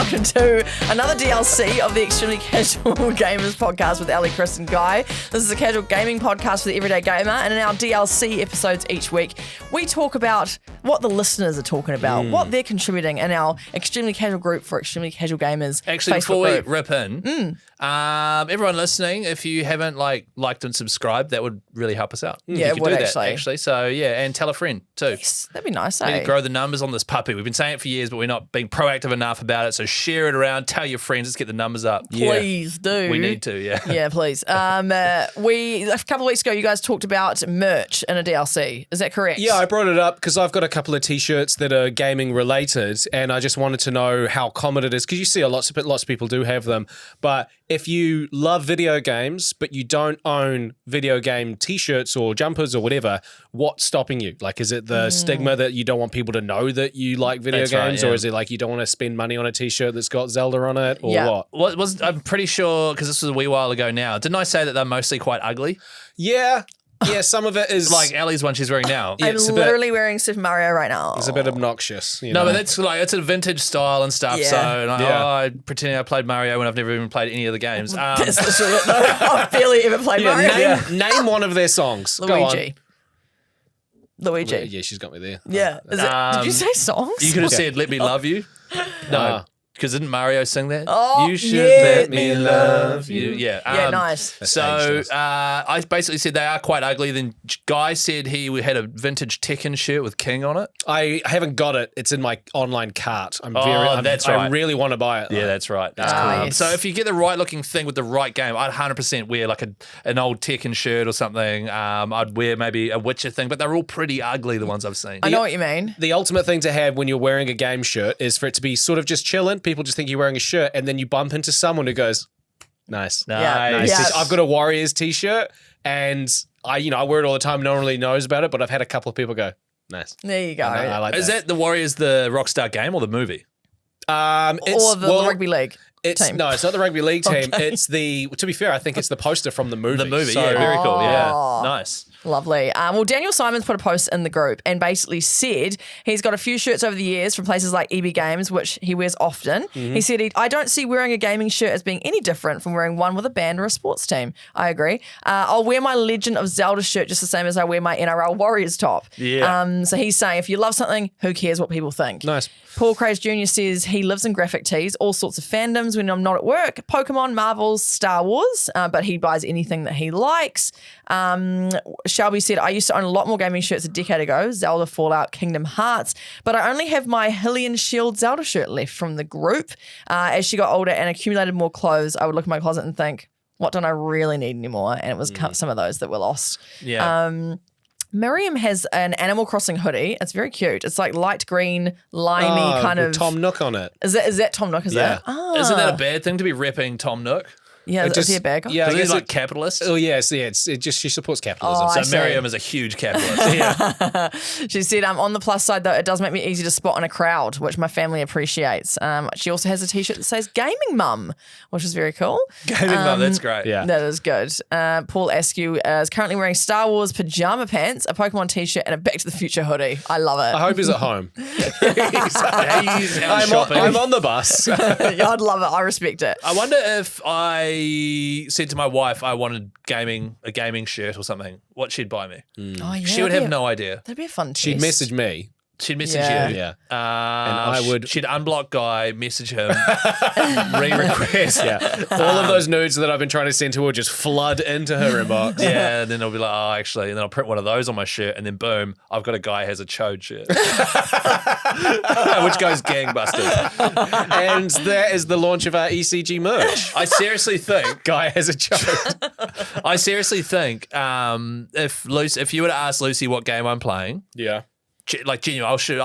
welcome to another DLC of the Extremely Casual Gamers podcast with Ali, Chris and Guy. This is a casual gaming podcast for the everyday gamer, and in our DLC episodes each week, we talk about what the listeners are talking about, what they're contributing in our Extremely Casual group for Extremely Casual Gamers Actually, Facebook before we group. rip in, everyone listening, if you haven't liked and subscribed, that would really help us out. Yeah, you it could would do that, actually. So yeah, and tell a friend too. Yes, that'd be nice, We need eh? to grow the numbers on this puppy. We've been saying it for years, but we're not being proactive enough about it. So share it around, tell your friends, let's get the numbers up. Please do. We need to, yeah. Yeah, please. A couple of weeks ago, you guys talked about merch in a DLC. Is that correct? Yeah, I brought it up because I've got a couple of T-shirts that are gaming related, and I just wanted to know how common it is because you see lots of people do have them. But if you love video games but you don't own video game T-shirts or jumpers or whatever, what's stopping you? Like, is it the stigma that you don't want people to know that you like video That's games, right, yeah. or is it like you don't want to spend money on a T-shirt that's got Zelda on it, or Yeah. what? I'm pretty sure, because this was a wee while ago now, didn't I say that they're mostly quite ugly? Yeah, some of it is Like Ali's one she's wearing now. Yeah, I'm it's a bit- literally wearing Super Mario right now. It's a bit obnoxious. You No, know? but that's like, it's a vintage style and stuff. Yeah. So and Yeah. I pretending I played Mario when I've never even played any of the games. That's literally it. No, I've barely ever played Mario. Name one of their songs. Go on. Luigi. Yeah, she's got me there. Yeah. Is it, did you say songs? You could have Okay. said "Let Me Love You." No, because didn't Mario sing that? Oh, you should yeah. let me love you. Yeah, Yeah, nice. So ageless. I basically said they are quite ugly. Then Guy said he had a vintage Tekken shirt with King on it. I haven't got it. It's in my online cart. That's I right. really want to buy it. Yeah, that's right. Nice. So if you get the right looking thing with the right game, I'd 100% wear like an old Tekken shirt or something. I'd wear maybe a Witcher thing, but they're all pretty ugly, the ones I've seen. I know what you mean. The ultimate thing to have when you're wearing a game shirt is for it to be sort of just chilling. People just think you're wearing a shirt, and then you bump into someone who goes, "Nice, Nice. Yeah. nice." I've got a Warriors T-shirt, and I wear it all the time. No one really knows about it, but I've had a couple of people go, "Nice." There you go. I like Is that the Warriors, the Rockstar game or the movie? It's, Or the rugby league team. No, it's not the rugby league team. It's the. To be fair, I think it's the poster from the movie. The movie, So- yeah, very cool. Yeah, Oh. nice. Lovely. Well, Daniel Simons put a post in the group and basically said he's got a few shirts over the years from places like EB Games, which he wears often. He said, I don't see wearing a gaming shirt as being any different from wearing one with a band or a sports team. I agree. I'll wear my Legend of Zelda shirt just the same as I wear my NRL Warriors top. Yeah. So he's saying if you love something, who cares what people think? Nice. Paul Craze Jr. says he lives in graphic tees, all sorts of fandoms when I'm not at work, Pokemon, Marvels, Star Wars, but he buys anything that he likes. Shelby said, I used to own a lot more gaming shirts a decade ago, Zelda, Fallout, Kingdom Hearts, but I only have my Hylian Shield Zelda shirt left from the group. As she got older and accumulated more clothes, I would look in my closet and think, what don't I really need anymore? And it was some of those that were lost. Yeah. Miriam has an Animal Crossing hoodie. It's very cute. It's like light green, limey kind with of. Tom Nook on it. Is that Tom Nook? Is Yeah. that? Ah. Isn't that a bad thing to be repping Tom Nook? Yeah, is he a bad guy? Yeah, I Because he's guess like capitalist. Oh yes, yeah. It just she supports capitalism. Oh, I So see. Miriam is a huge capitalist. yeah. She said, on the plus side, though, it does make me easy to spot in a crowd, which my family appreciates. She also has a T-shirt that says Gaming Mum, which is very cool. Gaming Mum, that's great. Yeah. That is good. Paul Askew is currently wearing Star Wars pajama pants, a Pokemon T-shirt, and a Back to the Future hoodie. I love it. I hope he's at home. He's out shopping. I'm on the bus. Yeah, I'd love it. I respect it. I wonder if I said to my wife I wanted a gaming shirt or something, what she'd buy me. Oh, yeah, She would have no idea. That'd be a fun test. She'd message me. She'd message Yeah. you. Yeah. And I would- She'd unblock Guy, message him, re-request. Yeah. All of those nudes that I've been trying to send to her just flood into her inbox. Yeah, and then I'll be like, oh, actually, and then I'll print one of those on my shirt, and then boom, I've got a Guy has a chode shirt, which goes gangbusters. And that is the launch of our ECG merch. I seriously think, Guy has a chode. if you were to ask Lucy what game I'm playing, Yeah. like genuine, I should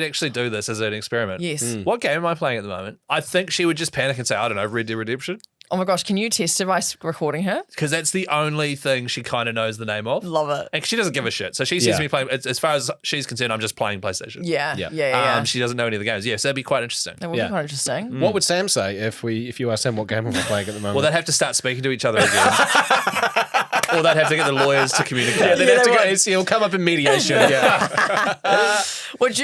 actually do this as an experiment. Yes. What game am I playing at the moment? I think she would just panic and say, I don't know, Red Dead Redemption. Oh my gosh, can you test it by recording her? Because that's the only thing she kind of knows the name of. Love it. And she doesn't give a shit. So she sees Yeah. me playing, as far as she's concerned, I'm just playing PlayStation. Yeah. She doesn't know any of the games. Yeah, so that'd be quite interesting. That would be Yeah. quite interesting. What would Sam say if you asked Sam what game am I playing at the moment? Well, they'd have to start speaking to each other again. or they'd have to get the lawyers to communicate. Yeah, they'd Yeah, have to they go. would. He'll come up in mediation. Yeah. Would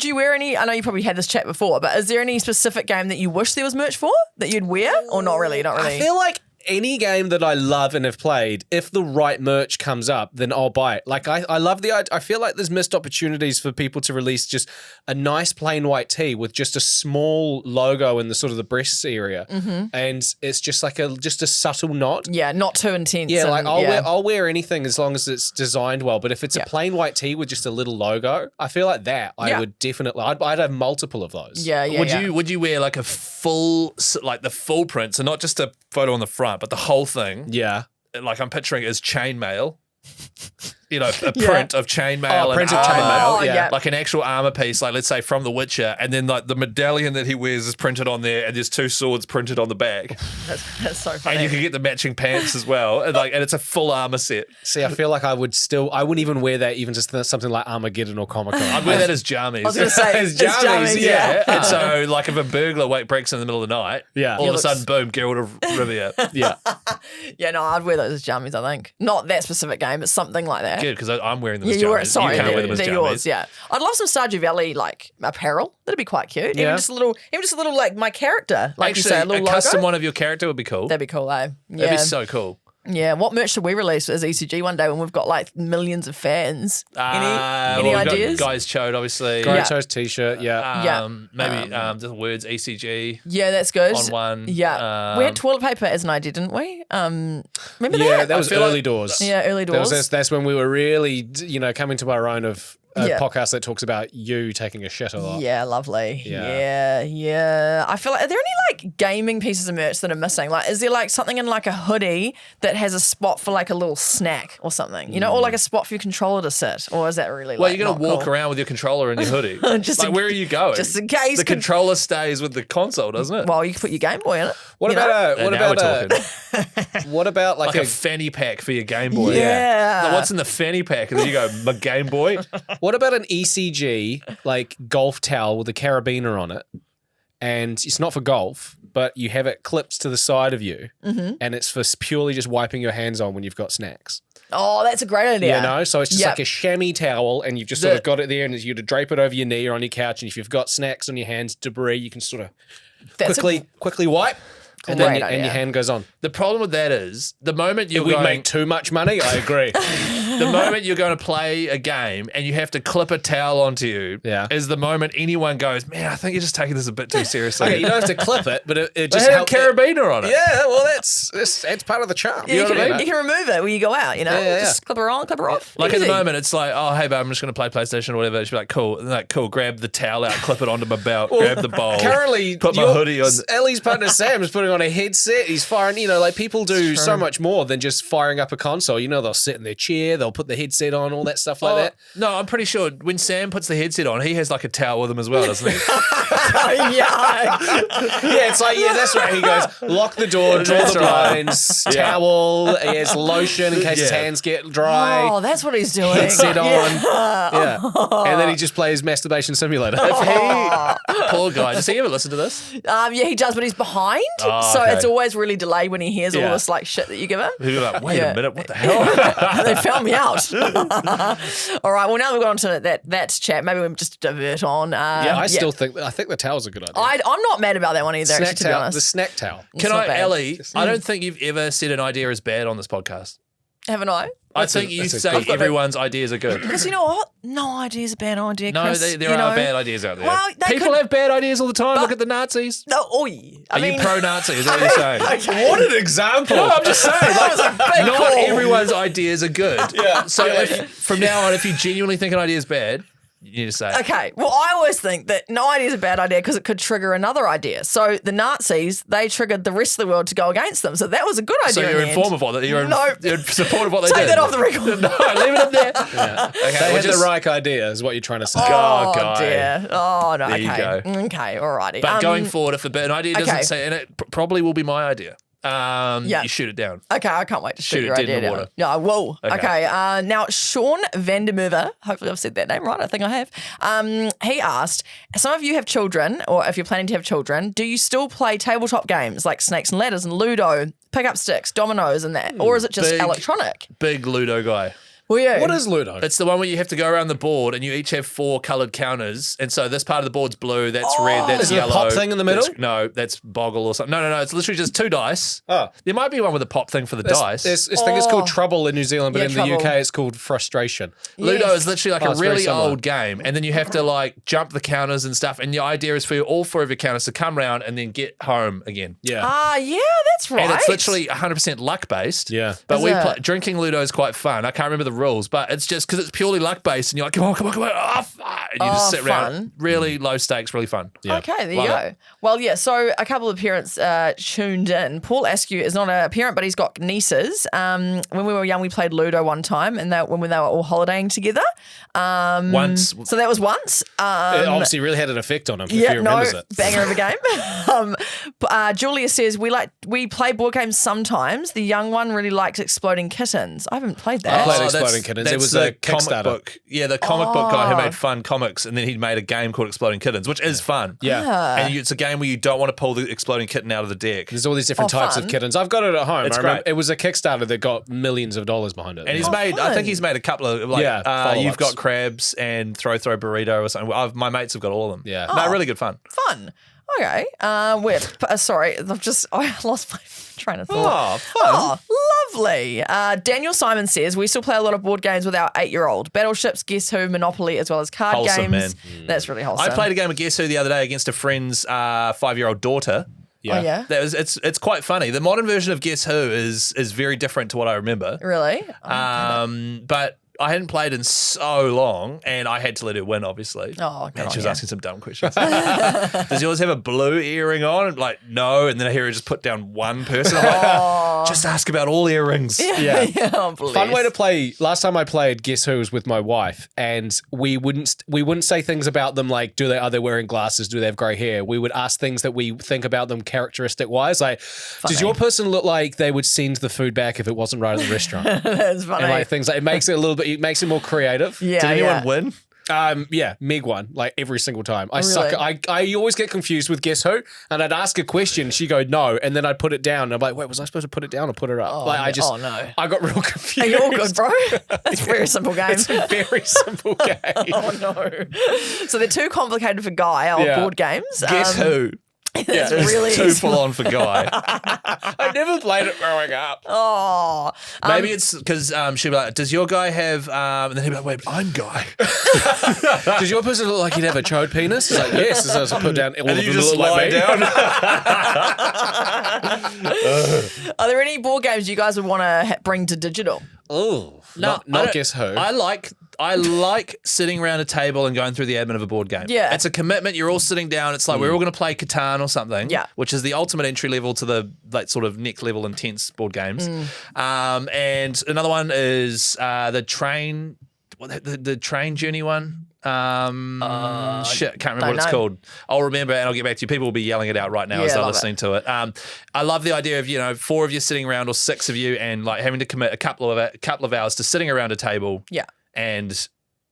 you wear any? I know you probably had this chat before, but is there any specific game that you wish there was merch for that you'd wear, or not really? Not really. I feel like any game that I love and have played, if the right merch comes up, then I'll buy it. Like I love I feel like there's missed opportunities for people to release just a nice plain white tee with just a small logo in the sort of the breasts area, and it's just like just a subtle nod. Yeah, not too intense. Yeah, like and, I'll wear anything as long as it's designed well. But if it's a plain white tee with just a little logo, I feel like that I would definitely. I'd have multiple of those. Yeah, yeah. Would you wear like a full, like the full print, so not just a photo on the front, but the whole thing? Yeah. Like I'm picturing it as chainmail. You know, a print of chainmail. Print and of armor. chainmail. Oh, Yeah. yeah. Like an actual armor piece, like let's say from The Witcher, and then like the medallion that he wears is printed on there, and there's 2 swords printed on the back, That's so funny. and you can get the matching pants as well, and it's a full armor set. See, I feel like I wouldn't even wear that, even just something like Armageddon or Comic Con. I'd wear that as jammies. I was going to say It's it's jammies, jammies, yeah. And so, like, if a burglar breaks in the middle of the night, Yeah. all Yeah, of a sudden, boom, Geralt of Rivia. Yeah. Yeah, no, I'd wear those as jammies, I think. Not that specific game, but something like that. Good, because I'm wearing them Yeah, as you were jammies. sorry. You can't wear them as they're jammies. yours, yeah. I'd love some Stardew Valley like apparel. That'd be quite cute. Yeah. Even just a little like my character, like you Actually, say, a little a custom logo. one of your character would be cool. That'd be cool, eh? Yeah. That'd be so cool. Yeah. What merch should we release as ECG one day when we've got like millions of fans? Any Well, we've got ideas? Guys Chode, obviously. Guy Yeah. Chose t-shirt. Yeah. Yeah. Maybe just the words ECG Yeah, that's good. on one. Yeah. we had toilet paper as an idea, didn't we? Remember Yeah, that? that was feel like- early doors. Yeah, early doors. That's when we were really, coming to our own of a Yeah. podcast that talks about you taking a shit a lot. Yeah, lovely. Yeah. Yeah. I feel like, are there any like gaming pieces of merch that are missing? Like, is there like something in like a hoodie that has a spot for like a little snack or something, or like a spot for your controller to sit? Or is that really Well, like you're going to not walk cool? around with your controller in your hoodie. Just like, in- where are you going? just in case. The controller stays with the console, doesn't it? Well, you can put your Game Boy in it. What you know? about And now we're talking. what about Like a fanny pack for your Game Boy. Yeah. Like, what's in the fanny pack? And then you go, my Game Boy. what about an ECG like golf towel with a carabiner on it, and it's not for golf, but you have it clipped to the side of you, and it's for purely just wiping your hands on when you've got snacks. Oh, that's a great idea. So it's just Yep. like a chamois towel, and you've just sort of got it there, and you to drape it over your knee or on your couch, and if you've got snacks on your hands, debris, you can sort of That's quickly wipe, and then Great and idea. your hand goes on. The problem with that is the moment If you're we going, make too much money, I agree. the moment you're going to play a game and you have to clip a towel onto you, Yeah. is the moment anyone goes, man, I think you're just taking this a bit too seriously. Okay, you don't have to clip it, but it They just had a helps. carabiner on it. Yeah, well, that's part of the charm. Yeah, you, know what I mean? you can remove it when you go out, yeah. Just clip her on, clip her off. Like at Easy. the moment, it's like, oh, hey, babe, I'm just going to play PlayStation or whatever. She'd be like, cool. And like, cool, grab the towel out, clip it onto my belt, grab the bowl. Currently, put my hoodie on. Ellie's partner Sam is putting on a headset. He's firing, like people do so much more than just firing up a console. They'll sit in their chair, they'll put the headset on, all that stuff like that. No, I'm pretty sure when Sam puts the headset on, he has like a towel with him as well, doesn't he? yeah. Yeah, it's like, that's right. He goes, lock the door, draw That's the right. blinds, towel, he has lotion in case his Yeah. hands get dry. Oh, that's what he's doing. Headset on. Yeah. And then he just plays Masturbation Simulator. Poor guy. Does he ever listen to this? Yeah, he does, but he's behind, Oh, so okay. it's always really delayed when he hears all Yeah. this like shit that you give him. He'd be like, wait Yeah. a minute, what the hell? They found me out. All right, well now we've got on to that's chat. Maybe we just divert on. I think the towel's a good idea. I'm not mad about that one either. snack Actually, to be towel, honest, the snack towel. Can not I, bad. Ellie, I don't think you've ever said an idea is bad on this podcast. haven't I? I think you that's a say good- everyone's ideas are good. Because you know what? No idea is a bad idea, No, Chris. there you are know? bad ideas out there. Well, they People could- have bad ideas all the time. But- Look at the Nazis. No, oi. Are you pro-Nazi? Is that what you're saying? What an example. No, I'm just saying. That was a big Not call. everyone's ideas are good. Yeah. So if, from now on, if you genuinely think an idea is bad, you need to say it. Okay, well, I always think that no idea is a bad idea because it could trigger another idea. So the Nazis, they triggered the rest of the world to go against them. So that was a good idea. So you're in the informed end. of what you're in, No. you're in support of what they Take did. that off the record. No, leave it up there. They Okay, had just, the right idea, is what you're trying to say. Oh, Oh, guy. dear. Oh, no. There you Okay. go. Okay, alrighty. But going forward, if an idea doesn't okay. say, and it probably will be my idea. You shoot it down. Okay, I can't wait to shoot Shoot your it dead in idea the down. water. Yeah, whoa. Okay. Okay. Now, Sean Vandermeer, hopefully I've said that name right. I think I have. He asked, some of you have children, or if you're planning to have children, do you still play tabletop games like Snakes and Ladders and Ludo, pick up sticks, dominoes and that? Or is it just electronic? Big Ludo guy. Will you? What is Ludo? It's the one where you have to go around the board and you each have 4 coloured counters. And so this part of the board's blue, that's red, that's Is it a yellow. pop thing in the middle? That's boggle or something. No. It's literally just 2 dice. Oh. There might be one with a pop thing for the dice. This thing is called Trouble in New Zealand, but Yeah, in Trouble. the UK it's called Frustration. Ludo Yes. is literally like Oh, a it's very really similar. old game. And then you have to like jump the counters and stuff. And the idea is for all 4 of your counters to come round and then get home again. Yeah. Yeah, that's right. And it's literally 100% luck based. Yeah. But Is we it? play, drinking Ludo is quite fun. I can't remember the rules, but it's just because it's purely luck based and you're like, come on. Oh, fuck. And you just sit fun. around. Really low stakes, really fun. Yeah. Okay, there you Love go. it. Well, yeah, so a couple of parents tuned in. Paul Askew is not a parent, but he's got nieces. When we were young, we played Ludo one time, and when they were all holidaying together. Once. So that was once. It obviously really had an effect on him, if he Yeah, remembers no, it. banger of a game. Julia says we play board games sometimes. The young one really likes Exploding Kittens. I haven't played that. I played that's- Exploding Kittens. It that's was the a comic Kickstarter. book. Yeah, the comic book guy who made fun comics, and then he made a game called Exploding Kittens, which is fun. Yeah. And it's a game where you don't want to pull the exploding kitten out of the deck. There's all these different types fun. of kittens. I've got it at home. It's I remember great. it was a Kickstarter that got millions of dollars behind it. And he's Oh, made, I fun. think he's made a couple of, like, Yeah, follow-ups. You've Got Crabs and Throw Burrito or something. My mates have got all of them. Yeah. No, really good fun. Fun. Okay. Sorry, I lost my train of thought. Oh, fun. Oh, lovely. Daniel Simon says, we still play a lot of board games with our 8-year-old. Battleships, Guess Who, Monopoly, as well as card Wholesome, games. man. That's really wholesome. I played a game of Guess Who the other day against a friend's 5-year-old daughter. Oh, yeah? It's quite funny. The modern version of Guess Who is very different to what I remember. Really? But I hadn't played in so long, and I had to let her win, obviously. Oh, good Man, on she was you. asking some dumb questions. Does yours have a blue earring on? And like, no. And then I hear her just put down one person. I'm like, just ask about all earrings. Yeah. Oh, bless. Fun way to play. Last time I played Guess Who was with my wife, and we wouldn't say things about them like, are they wearing glasses? Do they have grey hair? We would ask things that we think about them characteristic wise, like, does your person look like they would send the food back if it wasn't right at the restaurant? That's funny. And like things like it makes it a little bit. It makes it more creative. yeah, Did anyone yeah. win? Yeah, Meg won like every single time. I Really? suck. I always get confused with Guess Who, and I'd ask a question, she'd go no, and then I'd put it down. And I'm like, wait, was I supposed to put it down or put it up? Oh, no. I got real confused. Are you all good, bro? That's a very simple game. It's a very simple game. Oh, no. So they're too complicated for Guy, our Yeah. board games. Guess Who? It's It's really too full on for Guy. I never played it growing up. Oh. Maybe it's because she'd be like, does your guy have, and then he'd be like, wait, I'm Guy. Does your person look like he'd have a chode penis? It's like, yes. So I put down all And of you them just look like lie me. down. Are there any board games you guys would want to bring to digital? Oh, I not don't- Guess Who. I like sitting around a table and going through the admin of a board game. Yeah. It's a commitment. You're all sitting down. It's like we're all going to play Catan or something. Yeah. Which is the ultimate entry level to the like sort of next level intense board games. Mm. And another one is the train journey one. Shit, can't remember what it's know. called. I'll remember and I'll get back to you. People will be yelling it out right now Yeah, as they're love it. listening to it. I love the idea of 4 of you sitting around or 6 of you and like having to commit a couple of hours to sitting around a table. Yeah. And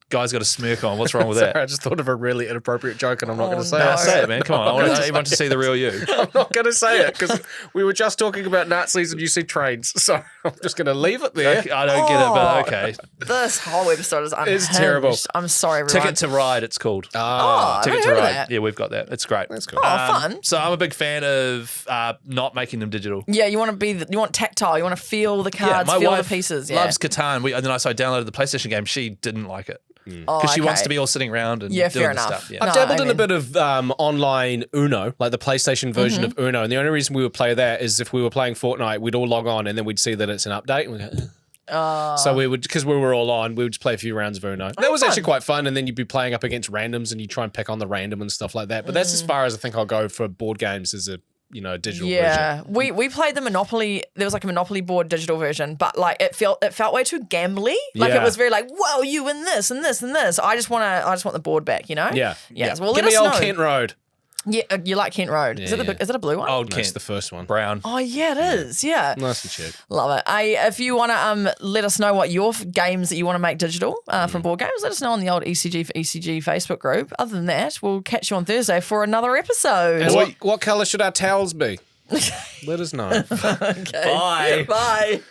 guy's got a smirk on. What's wrong with Sorry, that? I just thought of a really inappropriate joke, and I'm not going to say no. it. Say it, man. Come on. I want everyone to see the real you. I'm not going to say it because we were just talking about Nazis and you said trains, so I'm just going to leave it there. I don't get it, but okay. This whole episode is unhinged. It's terrible. I'm sorry, everyone. Ticket to Ride, it's called. Oh, I Ticket haven't to heard of Ride. that. Yeah, we've got that. It's great. That's cool. Oh, fun. So I'm a big fan of not making them digital. Yeah, you want tactile. You want to feel the cards, my feel wife the pieces. Yeah. loves Catan. And then I downloaded the PlayStation game. She didn't like it Oh, because she wants okay. to be all sitting around and Yeah, doing fair the enough. stuff. Yeah. No, I've dabbled I in a mean- bit of online Uno, like the PlayStation version of Uno, and the only reason we would play that is if we were playing Fortnite, we'd all log on and then we'd see that it's an update. And we'd go, So we would, because we were all on, we would just play a few rounds of Uno. That was fun. actually quite fun, and then you'd be playing up against randoms and you try and pick on the random and stuff like that. But that's as far as I think I'll go for board games as a digital version. Yeah, we played the Monopoly. There was like a Monopoly board digital version, but like it felt way too gambly. Like it Yeah. was very like, whoa, you win this and this and this. I just want the board back, you know? Yeah. Yeah. Well, Give let me us old know. Kent Road. Yeah, you like Kent Road. Is it is it a blue one? Old That's Kent. the first one. Brown. Oh, yeah, it is. Yeah. Nice and cheap. Love it. If you want to let us know what your games that you want to make digital from board games, let us know on the old ECG for ECG Facebook group. Other than that, we'll catch you on Thursday for another episode. And what colour should our towels be? Let us know. Okay. Bye. Bye.